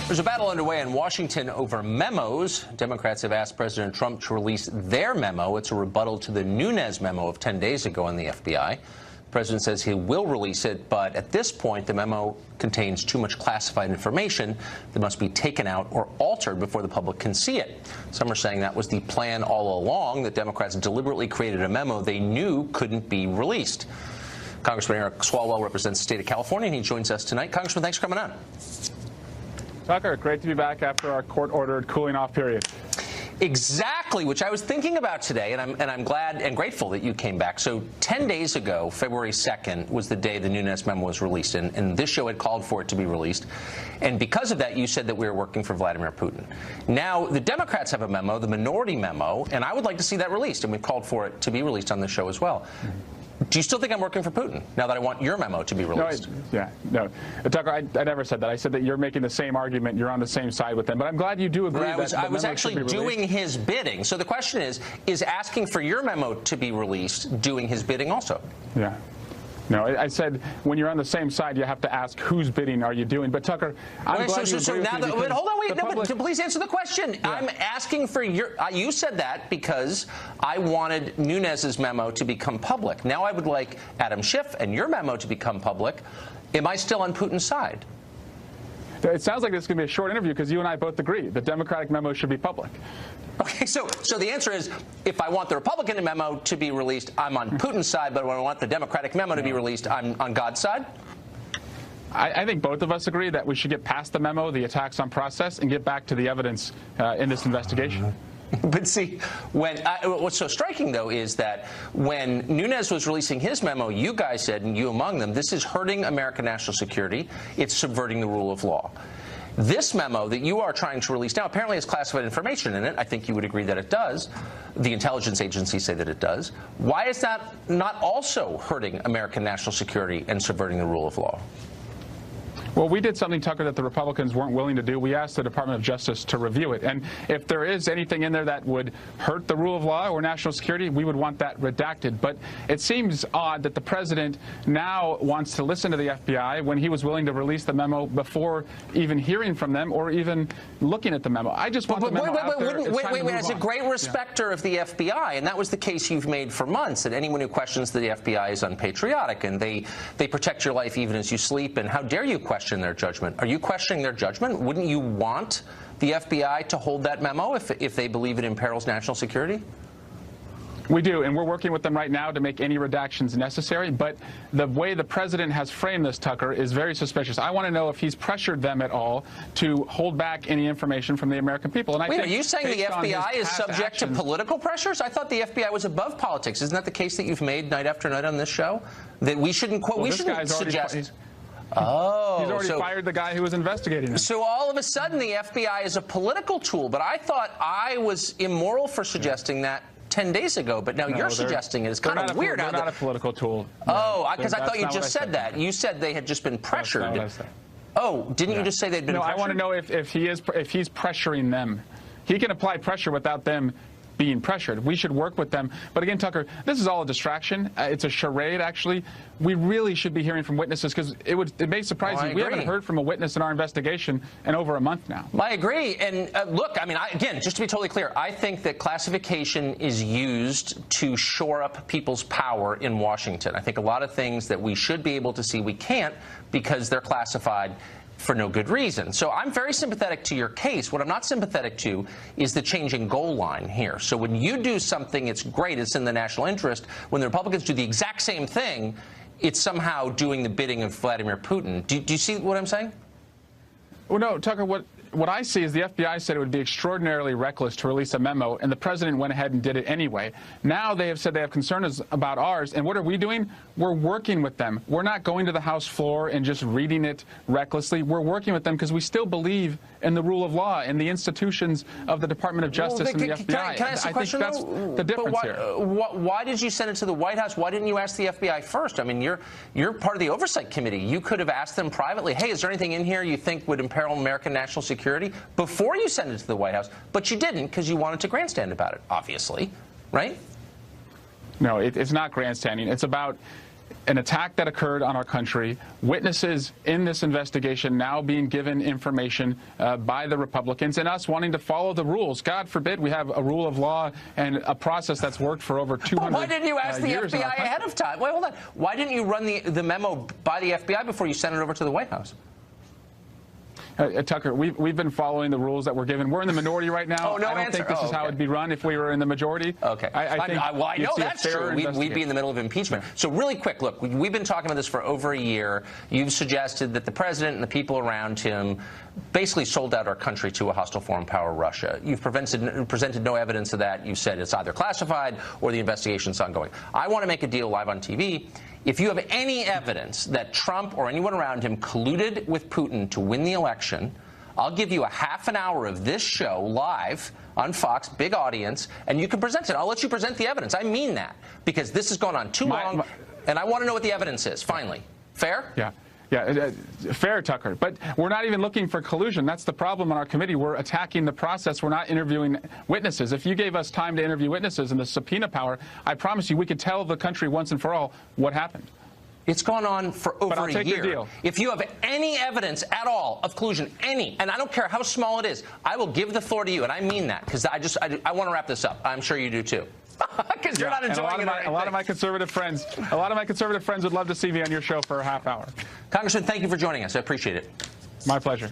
There's a battle underway in Washington over memos. Democrats have asked President Trump to release their memo. It's a rebuttal to the Nunes memo of 10 days ago on the FBI. The president says he will release it, but at this point, the memo contains too much classified information that must be taken out or altered before the public can see it. Some are saying that was the plan all along, that Democrats deliberately created a memo they knew couldn't be released. Congressman Eric Swalwell represents the state of California, and he joins us tonight. Congressman, thanks for coming on. Tucker, great to be back after our court-ordered cooling-off period. Exactly, which I was thinking about today, and I'm glad and grateful that you came back. So 10 days ago, February 2nd, was the day the Nunes memo was released, and this show had called for it to be released. And because of that, you said that we were working for Vladimir Putin. Now, the Democrats have a memo, the minority memo, and I would like to see that released, and we've called for it to be released on the show as well. Do you still think I'm working for Putin now that I want your memo to be released? No. Tucker, I never said that. I said that you're making the same argument. You're on the same side with them. But I'm glad you do agree that I was actually doing his bidding. So the question is asking for your memo to be released doing his bidding also? Yeah. No, I said when you're on the same side, you have to ask whose bidding are you doing. But Tucker, I'm glad you agree with me because hold on, wait, public... please answer the question. Yeah. I'm asking for your. You said that because I wanted Nunes's memo to become public. Now I would like Adam Schiff and your memo to become public. Am I still on Putin's side? It sounds like this is going to be a short interview because you and I both agree the Democratic memo should be public. Okay, so the answer is, if I want the Republican memo to be released, I'm on Putin's side, but when I want the Democratic memo to be released, I'm on God's side? I think both of us agree that we should get past the memo, the attacks on process, and get back to the evidence in this investigation. But see, what's so striking, though, is that when Nunes was releasing his memo, you guys said, and you among them, this is hurting American national security. It's subverting the rule of law. This memo that you are trying to release now apparently has classified information in it. I think you would agree that it does. The intelligence agencies say that it does. Why is that not also hurting American national security and subverting the rule of law? Well, we did something, Tucker, that the Republicans weren't willing to do. We asked the Department of Justice to review it. And if there is anything in there that would hurt the rule of law or national security, we would want that redacted. But it seems odd that the president now wants to listen to the FBI when he was willing to release the memo before even hearing from them or even looking at the memo. I just want the memo out there. Wait, as a great respecter of the FBI, and that was the case you've made for months, that anyone who questions the FBI is unpatriotic, and they protect your life even as you sleep, and how dare you question their judgment. Are you questioning their judgment? Wouldn't you want the FBI to hold that memo if they believe it imperils national security? We do, and we're working with them right now to make any redactions necessary, but the way the president has framed this, Tucker, is very suspicious. I want to know if he's pressured them at all to hold back any information from the American people. And I Wait, are you saying the FBI is subject to political pressures? I thought the FBI was above politics. Isn't that the case that you've made night after night on this show? That we shouldn't quote, we shouldn't suggest... Oh, he's already fired the guy who was investigating him. So all of a sudden the FBI is a political tool, but I thought I was immoral for suggesting that 10 days ago, but now you're suggesting it. It's kind of weird. They're not a political tool. Oh, because I thought you just said that. You said they had just been pressured. That's not what I said. Oh, didn't you just say they'd been pressured? No, I want to know if he's pressuring them. He can apply pressure without them being pressured. We should work with them. But again, Tucker, this is all a distraction. It's a charade, actually. We really should be hearing from witnesses because it may surprise you. We haven't heard from a witness in our investigation in over a month now. I agree. And look, I mean, again, just to be totally clear, I think that classification is used to shore up people's power in Washington. I think a lot of things that we should be able to see, we can't because they're classified for no good reason. So I'm very sympathetic to your case. What I'm not sympathetic to is the changing goal line here. So when you do something, it's great, it's in the national interest. When the Republicans do the exact same thing, it's somehow doing the bidding of Vladimir Putin. Do you see what I'm saying? Well, no, Tucker, what I see is the FBI said it would be extraordinarily reckless to release a memo, and the president went ahead and did it anyway. Now they have said they have concerns about ours, and what are we doing? We're working with them. We're not going to the House floor and just reading it recklessly. We're working with them because we still believe in the rule of law and the institutions of the Department of Justice and the FBI. Can I ask a question, think that's the difference here. Why did you send it to the White House? Why didn't you ask the FBI first? I mean, you're part of the Oversight Committee. You could have asked them privately, hey, is there anything in here you think would imperil American national security, before you send it to the White House, but you didn't because you wanted to grandstand about it, obviously, right? No, it's not grandstanding. It's about an attack that occurred on our country, witnesses in this investigation now being given information by the Republicans, and us wanting to follow the rules. God forbid we have a rule of law and a process that's worked for over 200 years. Why didn't you ask the FBI ahead of time? Wait, hold on. Why didn't you run the memo by the FBI before you sent it over to the White House? Tucker, we've been following the rules that we're given. We're in the minority right now. Oh, no I don't think this is how it'd be run if we were in the majority. Okay. I know that's true. We'd be in the middle of impeachment. So really quick, look, we've been talking about this for over a year. You've suggested that the president and the people around him basically sold out our country to a hostile foreign power, Russia. You've presented no evidence of that. You've said it's either classified or the investigation's ongoing. I want to make a deal live on TV. If you have any evidence that Trump or anyone around him colluded with Putin to win the election, I'll give you a half an hour of this show live on Fox, big audience, and you can present it. I'll let you present the evidence. I mean that, because this has gone on too long, and I want to know what the evidence is, finally. Fair? Yeah. Yeah, fair, Tucker. But we're not even looking for collusion. That's the problem on our committee. We're attacking the process. We're not interviewing witnesses. If you gave us time to interview witnesses and the subpoena power, I promise you we could tell the country once and for all what happened. It's gone on for over a year. Your deal. If you have any evidence at all of collusion, any, and I don't care how small it is, I will give the floor to you, and I mean that, because I want to wrap this up. I'm sure you do too. Because you're not enjoying it. A lot of my conservative friends would love to see me on your show for a half hour. Congressman, thank you for joining us. I appreciate it. My pleasure.